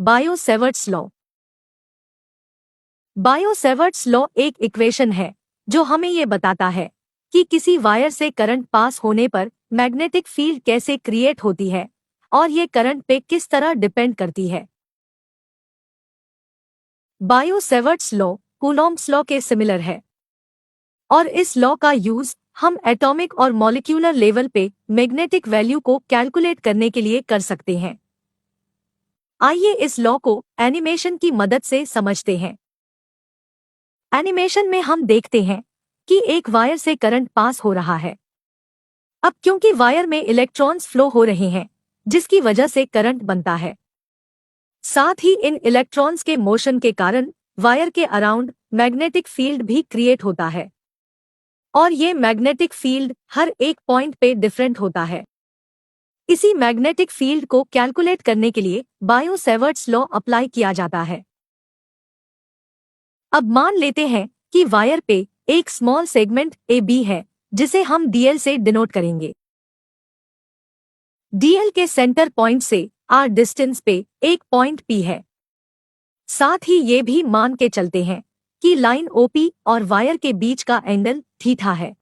Bio-Savart's law. Bio-Savart's law एक equation है जो हमें ये बताता है कि किसी वायर से करंट पास होने पर मैग्नेटिक फील्ड कैसे क्रिएट होती है और ये करंट पे किस तरह डिपेंड करती है। बायो-सेवर्ट्स लॉ कूलॉम्ब्स लॉ के सिमिलर है और इस लॉ का यूज हम एटॉमिक और मॉलिक्यूलर लेवल पे मैग्नेटिक वैल्यू को कैलकुलेट करने के लिए कर सकते हैं। आइए इस लॉ को एनिमेशन की मदद से समझते हैं। एनिमेशन में हम देखते हैं कि एक वायर से करंट पास हो रहा है। अब क्योंकि वायर में इलेक्ट्रॉन्स फ्लो हो रहे हैं जिसकी वजह से करंट बनता है, साथ ही इन इलेक्ट्रॉन्स के मोशन के कारण वायर के अराउंड मैग्नेटिक फील्ड भी क्रिएट होता है और ये मैग्नेटिक फील्ड हर एक पॉइंट पे डिफरेंट होता है। इसी मैग्नेटिक फील्ड को कैलकुलेट करने के लिए बायो-सेवर्ट्स लॉ अप्लाई किया जाता है। अब मान लेते हैं कि वायर पे एक स्मॉल सेगमेंट ए बी है जिसे हम डीएल से डिनोट करेंगे। डीएल के सेंटर पॉइंट से आर डिस्टेंस पे एक पॉइंट पी है। साथ ही ये भी मान के चलते हैं कि लाइन ओपी और वायर के बीच का एंगल थीटा है।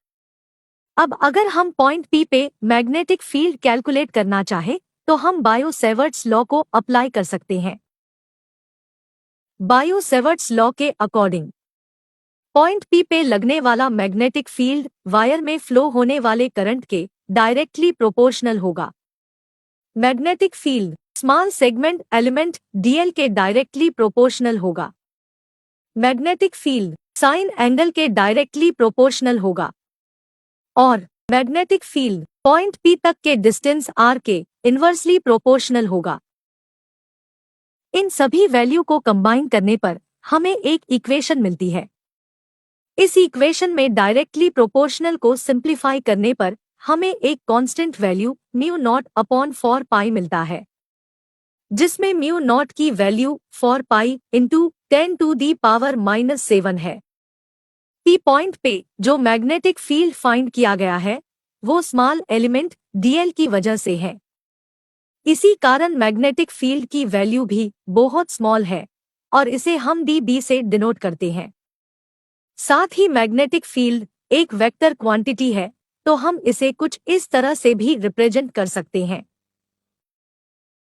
अब अगर हम पॉइंट पी पे मैग्नेटिक फील्ड कैलकुलेट करना चाहे तो हम बायो-सेवर्ट्स लॉ को अप्लाई कर सकते हैं। बायो-सेवर्ट्स लॉ के अकॉर्डिंग पॉइंट पी पे लगने वाला मैग्नेटिक फील्ड वायर में फ्लो होने वाले करंट के डायरेक्टली प्रोपोर्शनल होगा। Magnetic field small segment element DL के डायरेक्टली प्रोपोर्शनल होगा। मैग्नेटिक फील्ड साइन एंगल के डायरेक्टली प्रोपोर्शनल होगा और मैग्नेटिक फील्ड पॉइंट पी तक के डिस्टेंस आर के इन्वर्सली प्रोपोर्शनल होगा। इन सभी वैल्यू को कंबाइन करने पर हमें एक इक्वेशन मिलती है। इस इक्वेशन में डायरेक्टली प्रोपोर्शनल को सिंप्लीफाई करने पर हमें एक constant value mu naught upon 4 पाई मिलता है, जिसमें म्यू नॉट की वैल्यू 4 पाई इंटू 10⁻⁻⁷ है। पी पॉइंट पे जो मैग्नेटिक फील्ड फाइंड किया गया है वो स्मॉल एलिमेंट डीएल की वजह से है। इसी कारण मैग्नेटिक फील्ड की वैल्यू भी बहुत स्मॉल है और इसे हम डी से डिनोट करते हैं। साथ ही मैग्नेटिक फील्ड एक वेक्टर क्वांटिटी है तो हम इसे कुछ इस तरह से भी रिप्रेजेंट कर सकते हैं।